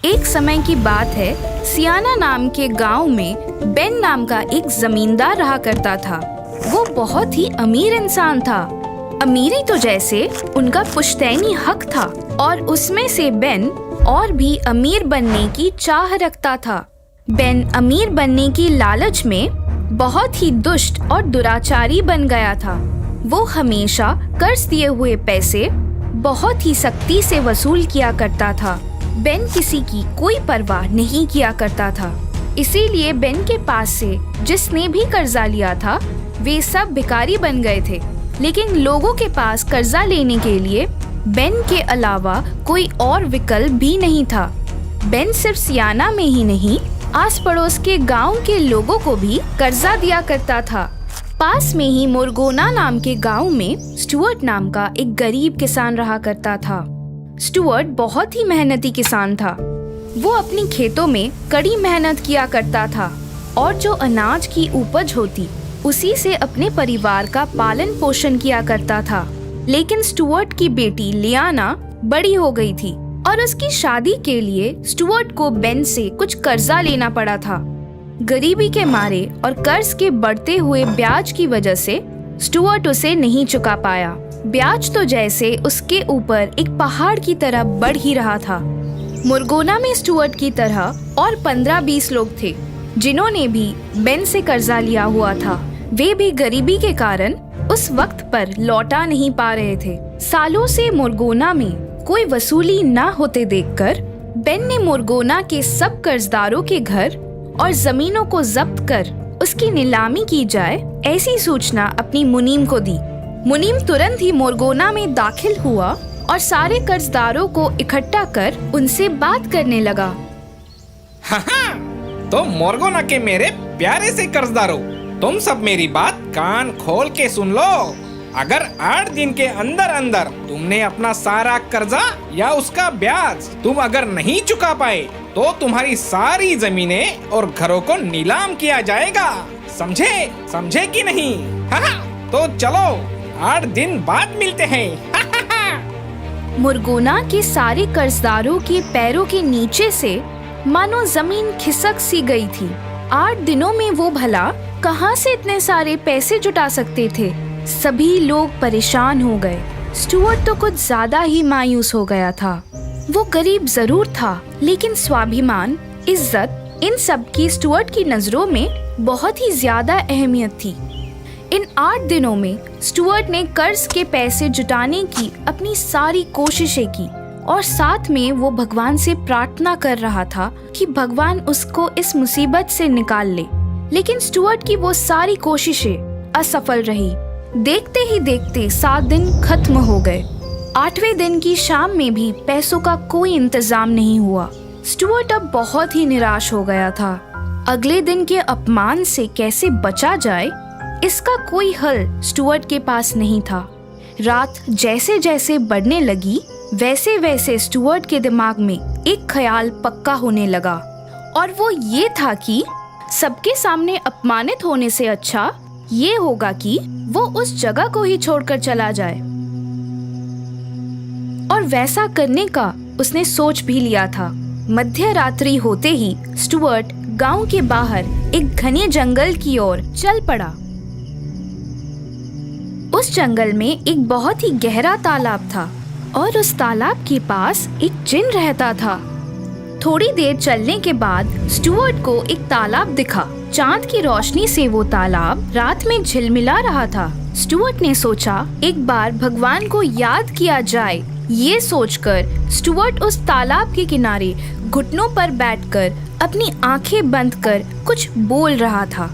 एक समय की बात है, सियाना नाम के गांव में बेन नाम का एक जमींदार रहा करता था। वो बहुत ही अमीर इंसान था। अमीरी तो जैसे उनका पुश्तैनी हक था और उसमें से बेन और भी अमीर बनने की चाह रखता था। बेन अमीर बनने की लालच में बहुत ही दुष्ट और दुराचारी बन गया था। वो हमेशा कर्ज दिए हुए पैसे बहुत ही सख्ती से वसूल किया करता था। बेन किसी की कोई परवाह नहीं किया करता था। इसीलिए बेन के पास से जिसने भी कर्जा लिया था वे सब भिखारी बन गए थे। लेकिन लोगों के पास कर्जा लेने के लिए बेन के अलावा कोई और विकल्प भी नहीं था। बेन सिर्फ सियाना में ही नहीं, आस पड़ोस के गांव के लोगों को भी कर्जा दिया करता था। पास में ही मोरगोना नाम के गांव में स्टुअर्ट नाम का एक गरीब किसान रहा करता था। स्टुअर्ट बहुत ही मेहनती किसान था। वो अपनी खेतों में कड़ी मेहनत किया करता था और जो अनाज की उपज होती उसी से अपने परिवार का पालन पोषण किया करता था। लेकिन स्टुअर्ट की बेटी लियाना बड़ी हो गई थी और उसकी शादी के लिए स्टुअर्ट को बेन से कुछ कर्जा लेना पड़ा था। गरीबी के मारे और कर्ज के बढ़ते हुए ब्याज की वजह से स्टुअर्ट उसे नहीं चुका पाया। ब्याज तो जैसे उसके ऊपर एक पहाड़ की तरह बढ़ ही रहा था। मोरगोना में स्टुअर्ट की तरह और 15-20 लोग थे जिन्होंने भी बेन से कर्जा लिया हुआ था। वे भी गरीबी के कारण उस वक्त पर लौटा नहीं पा रहे थे। सालों से मोरगोना में कोई वसूली न होते देखकर बेन ने मोरगोना के सब कर्जदारों के घर और जमीनों को जब्त कर उसकी नीलामी की जाए ऐसी सूचना अपनी मुनीम को दी। मुनीम तुरंत ही मोरगोना में दाखिल हुआ और सारे कर्जदारों को इकट्ठा कर उनसे बात करने लगा। तो मोरगोना के मेरे प्यारे से कर्जदारों, तुम सब मेरी बात कान खोल के सुन लो। अगर 8 दिन के अंदर अंदर तुमने अपना सारा कर्जा या उसका ब्याज तुम अगर नहीं चुका पाए तो तुम्हारी सारी जमीनें और घरों को नीलाम किया जाएगा। समझे कि नहीं? तो चलो 8 दिन बाद मिलते हैं। मुरगोना के सारे कर्जदारों के पैरों के नीचे से मानो जमीन खिसक सी गई थी। 8 दिनों में वो भला कहाँ से इतने सारे पैसे जुटा सकते थे? सभी लोग परेशान हो गए। स्टुअर्ट तो कुछ ज्यादा ही मायूस हो गया था। वो गरीब जरूर था लेकिन स्वाभिमान, इज्जत इन सब की स्टुअर्ट की नजरों में बहुत ही ज्यादा अहमियत थी। इन 8 दिनों में स्टुअर्ट ने कर्ज के पैसे जुटाने की अपनी सारी कोशिशें की और साथ में वो भगवान से प्रार्थना कर रहा था कि भगवान उसको इस मुसीबत से निकाल ले। लेकिन स्टुअर्ट की वो सारी कोशिशें असफल रही। देखते ही देखते 7 दिन खत्म हो गए। 8वें दिन की शाम में भी पैसों का कोई इंतजाम नहीं हुआ। स्टुअर्ट अब बहुत ही निराश हो गया था। अगले दिन के अपमान से कैसे बचा जाए इसका कोई हल स्टुअर्ट के पास नहीं था। रात जैसे जैसे बढ़ने लगी वैसे वैसे स्टुअर्ट के दिमाग में एक ख्याल पक्का होने लगा और वो ये था कि सबके सामने अपमानित होने से अच्छा ये होगा कि वो उस जगह को ही छोड़कर चला जाए। और वैसा करने का उसने सोच भी लिया था। मध्य रात्रि होते ही स्टुअर्ट गांव के बाहर एक घने जंगल की ओर चल पड़ा। उस जंगल में एक बहुत ही गहरा तालाब था और उस तालाब के पास एक जिन रहता था। थोड़ी देर चलने के बाद स्टुअर्ट को एक तालाब दिखा। चांद की रोशनी से वो तालाब रात में झिलमिला रहा था। स्टुअर्ट ने सोचा एक बार भगवान को याद किया जाए। ये सोचकर स्टुअर्ट उस तालाब के किनारे घुटनों पर बैठकर अपनी आंखें बंद कर कुछ बोल रहा था।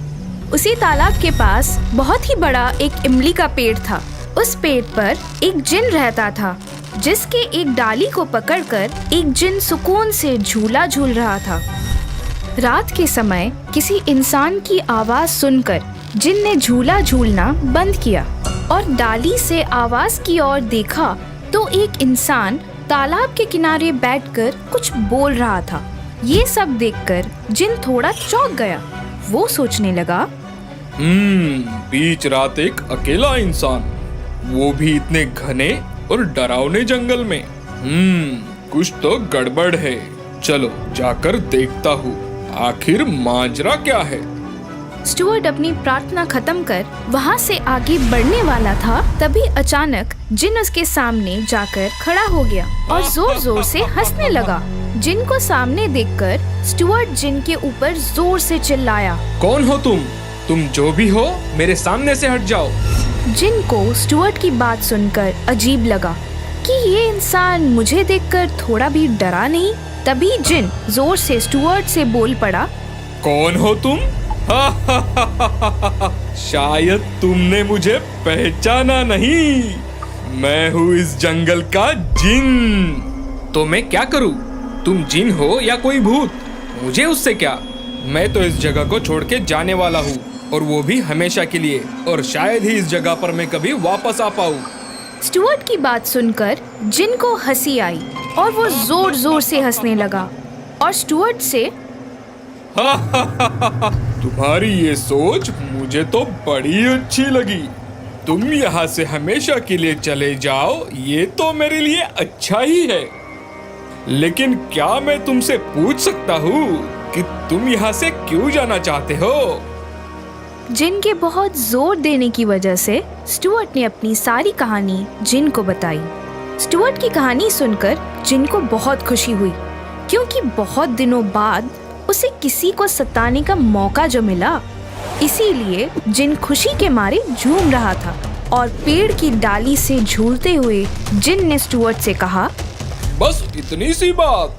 उसी तालाब के पास बहुत ही बड़ा एक इमली का पेड़ था। उस पेड़ पर एक जिन रहता था जिसके एक डाली को पकड़कर एक जिन सुकून से झूला झूल रहा था। रात के समय किसी इंसान की आवाज सुनकर जिन ने झूला झूलना बंद किया और डाली से आवाज की ओर देखा तो एक इंसान तालाब के किनारे बैठकर कुछ बोल रहा था। ये सब देखकर जिन थोड़ा चौंक गया। वो सोचने लगा, बीच रात एक अकेला इंसान, वो भी इतने घने और डरावने जंगल में। कुछ तो गड़बड़ है। चलो जाकर देखता हूँ आखिर माजरा क्या है। स्टुअर्ट अपनी प्रार्थना खत्म कर वहाँ से आगे बढ़ने वाला था, तभी अचानक जिन उसके सामने जाकर खड़ा हो गया और जोर जोर से हंसने लगा। जिन को सामने देखकर स्टुअर्ट जिन के ऊपर जोर से चिल्लाया, कौन हो तुम? तुम जो भी हो मेरे सामने से हट जाओ। जिन को स्टुअर्ट की बात सुनकर अजीब लगा कि ये इंसान मुझे देखकर थोड़ा भी डरा नहीं। तभी जिन जोर से स्टुअर्ट से बोल पड़ा, कौन हो तुम? शायद तुमने मुझे पहचाना नहीं। मैं हूँ इस जंगल का जिन। तो मैं क्या करूँ? तुम जिन हो या कोई भूत, मुझे उससे क्या? मैं तो इस जगह को छोड़ के जाने वाला हूँ, और वो भी हमेशा के लिए, और शायद ही इस जगह पर मैं कभी वापस आ पाऊँ। स्टुअर्ट की बात सुनकर जिन को हंसी आई और वो जोर जोर से हंसने लगा और स्टुअर्ट से, तुम्हारी ये सोच मुझे तो बड़ी अच्छी लगी। तुम यहाँ से हमेशा के लिए चले जाओ, ये तो मेरे लिए अच्छा ही है। लेकिन क्या मैं तुमसे पूछ सकता हूँ कि तुम यहाँ से क्यों जाना चाहते हो? जिन के बहुत जोर देने की वजह से स्टुअर्ट ने अपनी सारी कहानी जिन को बताई। स्टुअर्ट की कहानी सुनकर जिन को बहुत खुशी हुई, क्योंकि बहुत दिनों बाद उसे किसी को सताने का मौका जो मिला। इसीलिए जिन खुशी के मारे झूम रहा था और पेड़ की डाली से झूलते हुए जिन ने स्टुअर्ट से कहा, बस इतनी सी बात?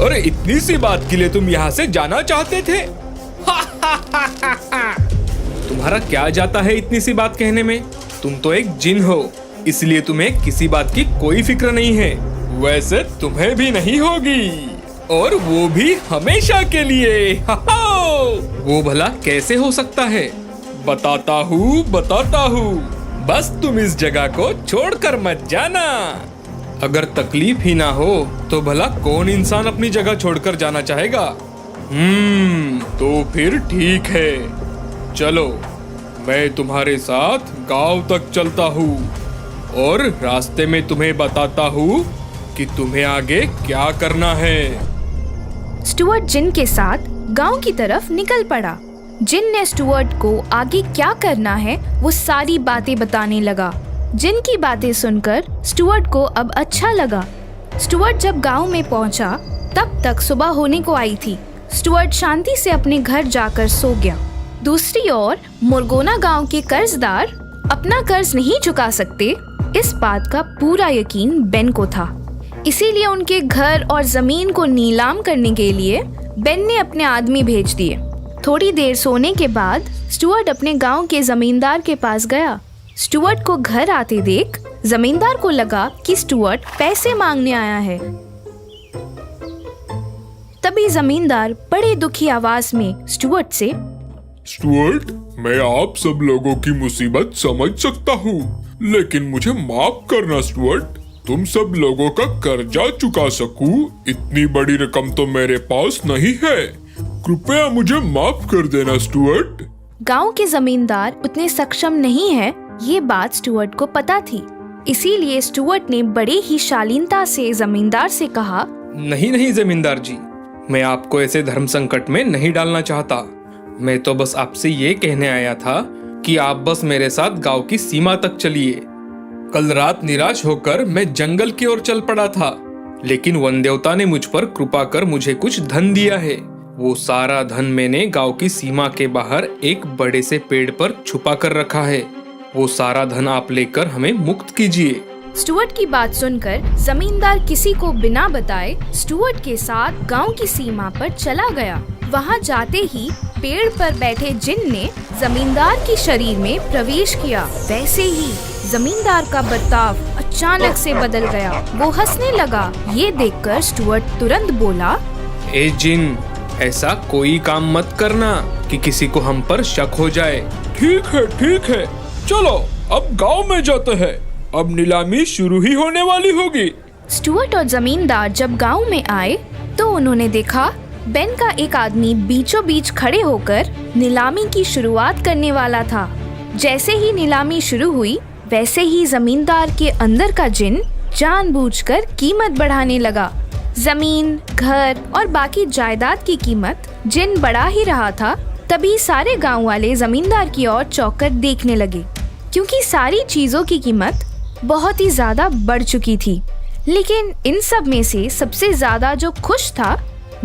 अरे इतनी सी बात के लिए तुम यहाँ से जाना चाहते थे? तुम्हारा क्या जाता है इतनी सी बात कहने में? तुम तो एक जिन हो, इसलिए तुम्हें किसी बात की कोई फिक्र नहीं है। वैसे तुम्हें भी नहीं होगी, और वो भी हमेशा के लिए। वो भला कैसे हो सकता है? बताता हूँ। बस तुम इस जगह को छोड़कर मत जाना। अगर तकलीफ ही ना हो तो भला कौन इंसान अपनी जगह छोड़कर जाना चाहेगा? तो फिर ठीक है, चलो मैं तुम्हारे साथ गांव तक चलता हूँ और रास्ते में तुम्हें बताता हूँ कि तुम्हें आगे क्या करना है। स्टुअर्ट जिन के साथ गांव की तरफ निकल पड़ा। जिन ने स्टुअर्ट को आगे क्या करना है वो सारी बातें बताने लगा। जिन की बातें सुनकर स्टुअर्ट को अब अच्छा लगा। स्टुअर्ट जब गांव में पहुंचा तब तक सुबह होने को आई थी। स्टुअर्ट शांति से अपने घर जाकर सो गया। दूसरी ओर मोरगोना गांव के कर्जदार अपना कर्ज नहीं चुका सकते, इस बात का पूरा यकीन बेन को था। इसीलिए उनके घर और जमीन को नीलाम करने के लिए बेन ने अपने आदमी भेज दिए। थोड़ी देर सोने के बाद स्टुअर्ट अपने गांव के जमींदार के पास गया। स्टुअर्ट को घर आते देख जमींदार को लगा कि स्टुअर्ट पैसे मांगने आया है। तभी जमींदार बड़े दुखी आवाज में स्टुअर्ट से, स्टुअर्ट, मैं आप सब लोगों की मुसीबत समझ सकता हूँ, लेकिन मुझे माफ करना स्टुअर्ट। तुम सब लोगों का कर्जा चुका सकूं, इतनी बड़ी रकम तो मेरे पास नहीं है। कृपया मुझे माफ कर देना स्टुअर्ट। गांव के जमींदार उतने सक्षम नहीं है, ये बात स्टुअर्ट को पता थी। इसीलिए स्टुअर्ट ने बड़े ही शालीनता से जमींदार से कहा, नहीं जमींदार जी, मैं आपको ऐसे धर्म संकट में नहीं डालना चाहता। मैं तो बस आपसे ये कहने आया था कि आप बस मेरे साथ गांव की सीमा तक चलिए। कल रात निराश होकर मैं जंगल की ओर चल पड़ा था, लेकिन वन देवता ने मुझ पर कृपा कर मुझे कुछ धन दिया है। वो सारा धन मैंने गांव की सीमा के बाहर एक बड़े से पेड़ पर छुपा कर रखा है। वो सारा धन आप लेकर हमें मुक्त कीजिए। स्टुअर्ट की बात सुनकर जमींदार किसी को बिना बताए स्टुअर्ट के साथ गांव की सीमा पर चला गया। वहां जाते ही पेड़ पर बैठे जिन ने जमींदार के शरीर में प्रवेश किया। वैसे ही जमींदार का बर्ताव अचानक से बदल गया। वो हंसने लगा। ये देखकर स्टुअर्ट तुरंत बोला, ए जिन, ऐसा कोई काम मत करना कि किसी को हम पर शक हो जाए। ठीक है, चलो अब गांव में जाते हैं। अब नीलामी शुरू ही होने वाली होगी। स्टुअर्ट और जमींदार जब गांव में आए तो उन्होंने देखा बेन का एक आदमी बीचों बीच खड़े होकर नीलामी की शुरुआत करने वाला था। जैसे ही नीलामी शुरू हुई वैसे ही जमींदार के अंदर का जिन जानबूझकर कीमत बढ़ाने लगा। जमीन, घर और बाकी जायदाद की कीमत जिन बढ़ा ही रहा था, तभी सारे गांव वाले जमींदार की ओर चौंक देखने लगे, क्योंकि सारी चीजों की कीमत बहुत ही ज्यादा बढ़ चुकी थी। लेकिन इन सब में से सबसे ज्यादा जो खुश था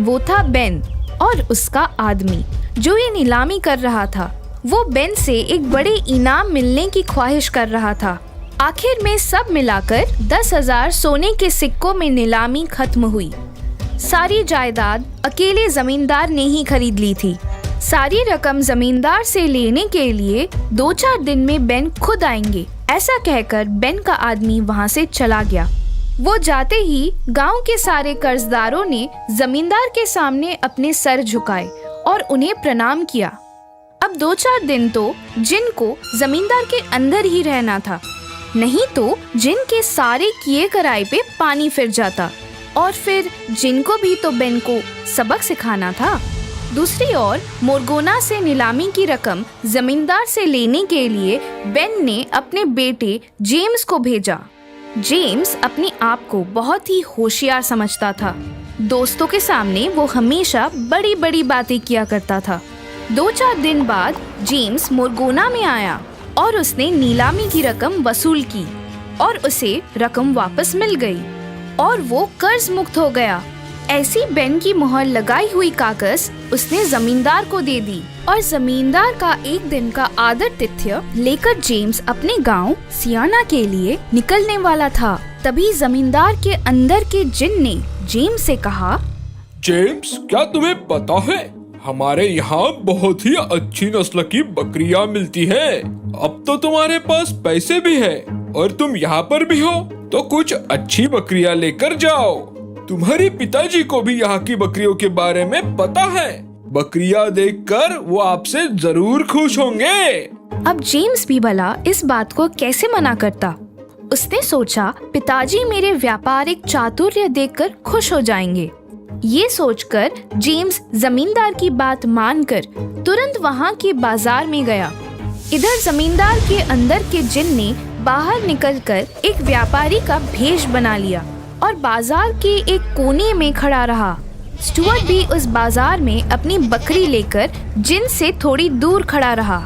वो था बेन और उसका आदमी जो ये नीलामी कर रहा था। वो बेन से एक बड़े इनाम मिलने की ख्वाहिश कर रहा था। आखिर में सब मिलाकर 10,000 सोने के सिक्कों में नीलामी खत्म हुई। सारी जायदाद अकेले जमींदार ने ही खरीद ली थी। सारी रकम जमींदार से लेने के लिए 2-4 दिन में बेन खुद आएंगे, ऐसा कहकर बेन का आदमी वहाँ से चला गया। वो जाते ही गांव के सारे कर्जदारों ने जमींदार के सामने अपने सर झुकाए और उन्हें प्रणाम किया। अब 2-4 दिन तो जिन को जमींदार के अंदर ही रहना था, नहीं तो जिन के सारे किए कराए पे पानी फिर जाता और फिर जिन को भी तो बेन को सबक सिखाना था। दूसरी ओर मोरगोना से नीलामी की रकम जमींदार से लेने के लिए बेन ने अपने बेटे जेम्स को भेजा। जेम्स अपने आप को बहुत ही होशियार समझता था। दोस्तों के सामने वो हमेशा बड़ी बड़ी बातें किया करता था। 2-4 दिन बाद जेम्स मोरगोना में आया और उसने नीलामी की रकम वसूल की और उसे रकम वापस मिल गई और वो कर्ज मुक्त हो गया। ऐसी बेन की मुहर लगाई हुई कागज उसने जमींदार को दे दी और जमींदार का एक दिन का आदर-तिथ्य लेकर जेम्स अपने गांव सियाना के लिए निकलने वाला था। तभी जमींदार के अंदर के जिन ने जेम्स से कहा, जेम्स, क्या तुम्हें पता है हमारे यहाँ बहुत ही अच्छी नस्ल की बकरियाँ मिलती है। अब तो तुम्हारे पास पैसे भी है और तुम यहाँ पर भी हो, तो कुछ अच्छी बकरियाँ लेकर जाओ। तुम्हारे पिताजी को भी यहाँ की बकरियों के बारे में पता है। बकरियाँ देखकर वो आपसे जरूर खुश होंगे। अब जेम्स भी भला इस बात को कैसे मना करता। उसने सोचा, पिताजी मेरे व्यापारिक चातुर्य देखकर खुश हो जाएंगे। ये सोचकर जेम्स जमींदार की बात मानकर तुरंत वहाँ के बाजार में गया। इधर जमींदार के अंदर के जिन ने बाहर निकलकर एक व्यापारी का भेष बना लिया और बाजार के एक कोने में खड़ा रहा। स्टुअर्ट भी उस बाजार में अपनी बकरी लेकर जिन से थोड़ी दूर खड़ा रहा।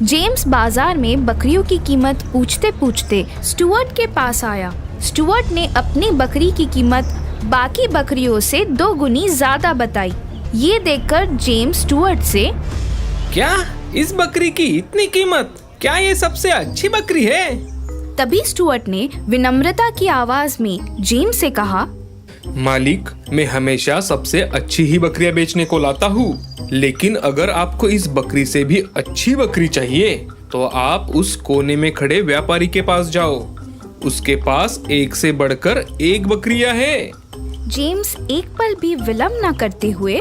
जेम्स बाजार में बकरियों की कीमत पूछते पूछते स्टुअर्ट के पास आया। स्टुअर्ट ने अपनी बकरी की कीमत बाकी बकरियों से 2 गुनी ज्यादा बताई। ये देखकर जेम्स स्टुअर्ट से, क्या इस बकरी की इतनी कीमत? क्या ये सबसे अच्छी बकरी है? तभी स्टुअर्ट ने विनम्रता की आवाज में जेम्स से कहा, मालिक, मैं हमेशा सबसे अच्छी ही बकरियां बेचने को लाता हूँ, लेकिन अगर आपको इस बकरी से भी अच्छी बकरी चाहिए तो आप उस कोने में खड़े व्यापारी के पास जाओ। उसके पास एक से बढ़कर एक बकरियां है। जेम्स एक पल भी विलंब न करते हुए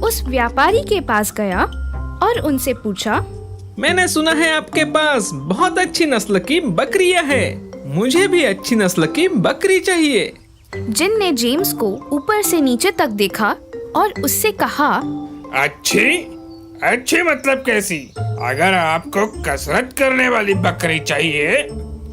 उस व्यापारी के पास गया और उनसे पूछा, मैंने सुना है आपके पास बहुत अच्छी नस्ल की बकरियां हैं। मुझे भी अच्छी नस्ल की बकरी चाहिए। जिन ने जेम्स को ऊपर से नीचे तक देखा और उससे कहा, अच्छी मतलब कैसी? अगर आपको कसरत करने वाली बकरी चाहिए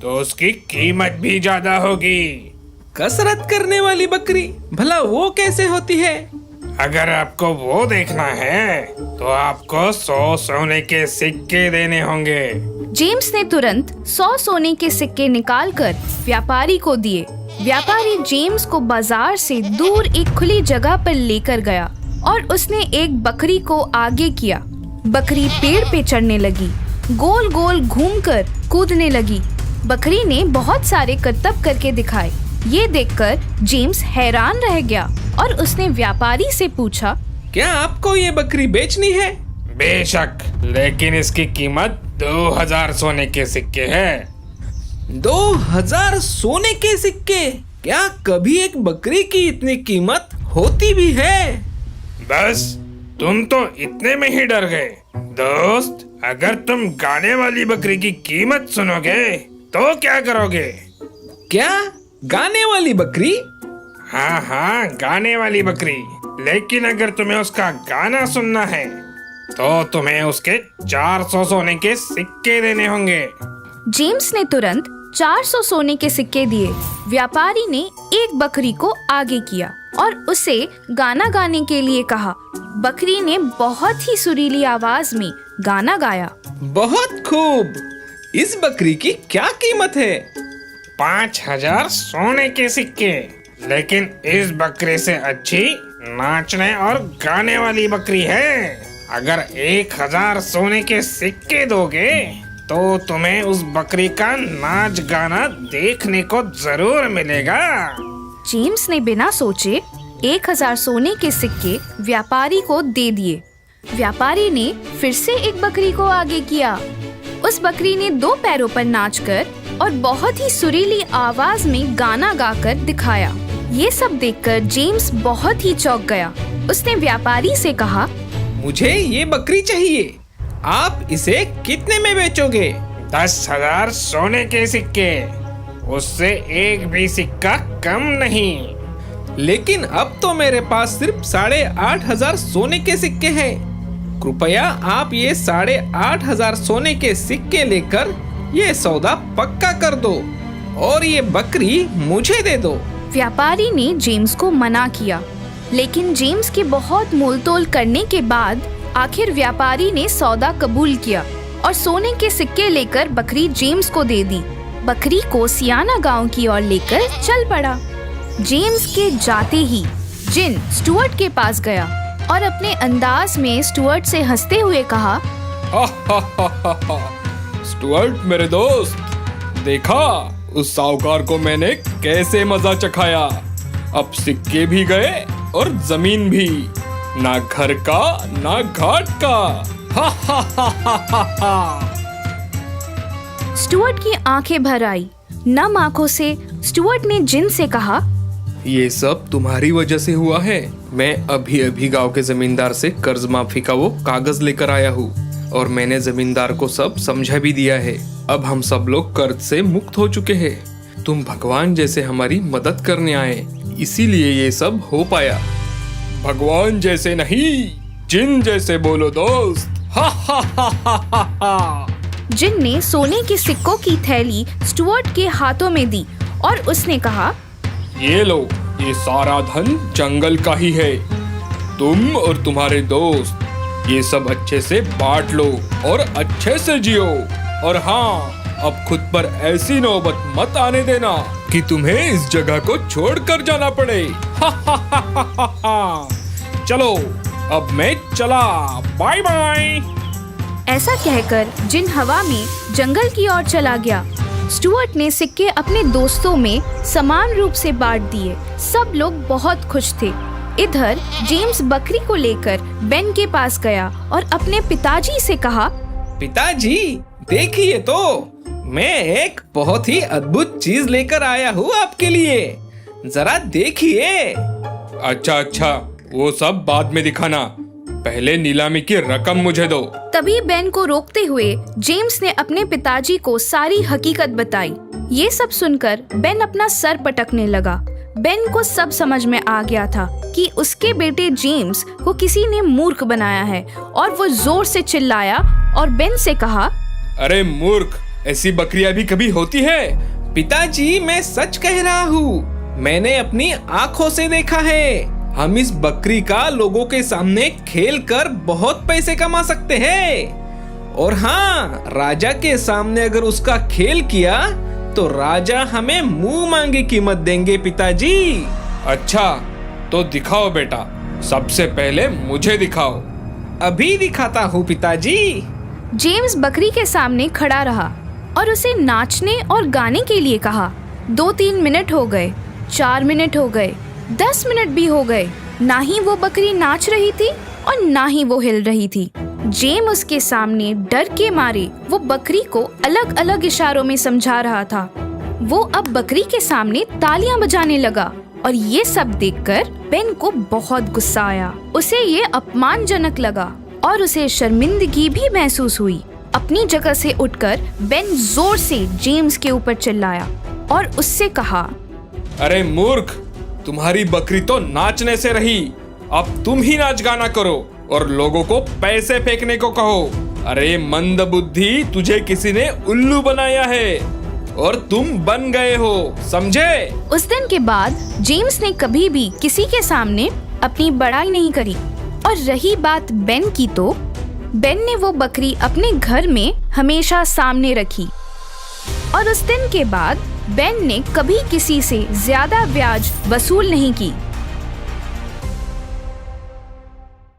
तो उसकी कीमत भी ज्यादा होगी। कसरत करने वाली बकरी? भला वो कैसे होती है? अगर आपको वो देखना है तो आपको 100 सोने के सिक्के देने होंगे। जेम्स ने तुरंत 100 सोने के सिक्के निकालकर व्यापारी को दिए। व्यापारी जेम्स को बाजार से दूर एक खुली जगह पर लेकर गया और उसने एक बकरी को आगे किया। बकरी पेड़ पे चढ़ने लगी, गोल गोल घूमकर कूदने लगी। बकरी ने बहुत सारे करतब करके दिखाए। ये देखकर जेम्स हैरान रह गया और उसने व्यापारी से पूछा, क्या आपको ये बकरी बेचनी है? बेशक, लेकिन इसकी कीमत 2000 सोने के सिक्के है। 2000 सोने के सिक्के? क्या कभी एक बकरी की इतनी कीमत होती भी है? बस तुम तो इतने में ही डर गए। दोस्त, अगर तुम गाने वाली बकरी की कीमत सुनोगे तो क्या करोगे? क्या गाने वाली बकरी? हाँ, गाने वाली बकरी। लेकिन अगर तुम्हें उसका गाना सुनना है तो तुम्हें उसके 400 सोने के सिक्के देने होंगे। जेम्स ने तुरंत 400 सोने के सिक्के दिए। व्यापारी ने एक बकरी को आगे किया और उसे गाना गाने के लिए कहा। बकरी ने बहुत ही सुरीली आवाज में गाना गाया। बहुत खूब। इस बकरी की क्या कीमत है? 5000 सोने के सिक्के। लेकिन इस बकरी से अच्छी नाचने और गाने वाली बकरी है। अगर 1000 सोने के सिक्के दोगे तो तुम्हें उस बकरी का नाच गाना देखने को जरूर मिलेगा। जेम्स ने बिना सोचे 1000 सोने के सिक्के व्यापारी को दे दिए। व्यापारी ने फिर से एक बकरी को आगे किया। उस बकरी ने 2 पैरों पर नाचकर और बहुत ही सुरीली आवाज में गाना गाकर दिखाया। ये सब देखकर जेम्स बहुत ही चौंक गया। उसने व्यापारी से कहा, मुझे ये बकरी चाहिए। आप इसे कितने में बेचोगे? 10,000 सोने के सिक्के। उससे एक भी सिक्का कम नहीं। लेकिन अब तो मेरे पास सिर्फ 8,500 सोने के सिक्के हैं। कृपया आप ये 8,500 सोने के सिक्के लेकर ये सौदा पक्का कर दो और ये बकरी मुझे दे दो। व्यापारी ने जेम्स को मना किया, लेकिन जेम्स के बहुत मोलतोल करने के बाद आखिर व्यापारी ने सौदा कबूल किया और सोने के सिक्के लेकर बकरी जेम्स को दे दी। बकरी को सियाना गांव की ओर लेकर चल पड़ा। जेम्स के जाते ही जिन स्टुअर्ट के पास गया और अपने अंदाज में स्टुअर्ट से हंसते हुए कहा, स्टुअर्ट मेरे दोस्त, देखा उस साहूकार को मैंने कैसे मजा चखाया। अब सिक्के भी गए और जमीन भी, ना घर का ना घाट का। हा हा हा हा हा हा। स्टुअर्ट की आंखें भर आई। नम आंखों से स्टुअर्ट ने जिन से कहा, ये सब तुम्हारी वजह से हुआ है। मैं अभी अभी गांव के जमींदार से कर्ज माफी का वो कागज लेकर आया हूँ और मैंने जमींदार को सब समझा भी दिया है। अब हम सब लोग कर्ज से मुक्त हो चुके हैं। तुम भगवान जैसे हमारी मदद करने आए, इसीलिए ये सब हो पाया। भगवान जैसे नहीं, जिन जैसे बोलो दोस्त। हा हा हा हा हा हा। जिन ने सोने के सिक्कों की थैली स्टुअर्ट के हाथों में दी और उसने कहा, ये लो, ये सारा धन जंगल का ही है। तुम और तुम्हारे दोस्त ये सब अच्छे से बांट लो और अच्छे से जियो। और हाँ, अब खुद पर ऐसी नौबत मत आने देना कि तुम्हें इस जगह को छोड़कर जाना पड़े। हा हा हा हा हा हा। चलो, अब मैं चला, बाय बाय। ऐसा कहकर जिन हवा में जंगल की ओर चला गया। स्टुअर्ट ने सिक्के अपने दोस्तों में समान रूप से बांट दिए। सब लोग बहुत खुश थे। इधर जेम्स बकरी को लेकर बेन के पास गया और अपने पिताजी से कहा, पिताजी देखिए तो, मैं एक बहुत ही अद्भुत चीज लेकर आया हूँ आपके लिए। जरा देखिए। अच्छा अच्छा, वो सब बाद में दिखाना, पहले नीलामी की रकम मुझे दो। तभी बेन को रोकते हुए जेम्स ने अपने पिताजी को सारी हकीकत बताई। ये सब सुनकर बेन अपना सर पटकने लगा। बेन को सब समझ में आ गया था कि उसके बेटे जेम्स को किसी ने मूर्ख बनाया है और वो जोर से चिल्लाया और बेन से कहा, अरे मूर्ख, ऐसी बकरियां भी कभी होती है? पिताजी, मैं सच कह रहा हूँ। मैंने अपनी आँखों से देखा है। हम इस बकरी का लोगों के सामने खेल कर बहुत पैसे कमा सकते हैं। और हाँ, राजा के सामने अगर उसका खेल किया तो राजा हमें मुंह मांगी कीमत देंगे पिताजी। अच्छा, तो दिखाओ बेटा, सबसे पहले मुझे दिखाओ। अभी दिखाता हूँ पिताजी। जेम्स बकरी के सामने खड़ा रहा और उसे नाचने और गाने के लिए कहा। 2-3 मिनट हो गए, 4 मिनट हो गए, 10 मिनट भी हो गए। ना ही वो बकरी नाच रही थी और ना ही वो हिल रही थी। जेम उसके सामने डर के मारे वो बकरी को अलग अलग इशारों में समझा रहा था। वो अब बकरी के सामने तालियां बजाने लगा और ये सब देखकर बेन को बहुत गुस्सा आया। उसे ये अपमानजनक लगा और उसे शर्मिंदगी भी महसूस हुई। अपनी जगह से उठकर बेन जोर से जेम्स के ऊपर चिल्लाया और उससे कहा, अरे मूर्ख, तुम्हारी बकरी तो नाचने से रही, अब तुम ही नाच गाना करो और लोगों को पैसे फेंकने को कहो। अरे मंद बुद्धि, तुझे किसी ने उल्लू बनाया है। और तुम बन गए हो, समझे? उस दिन के बाद जेम्स ने कभी भी किसी के सामने अपनी बड़ाई नहीं करी। और रही बात बेन की, तो बेन ने वो बकरी अपने घर में हमेशा सामने रखी और उस दिन के बाद बेन ने कभी किसी से ज्यादा ब्याज वसूल नहीं की।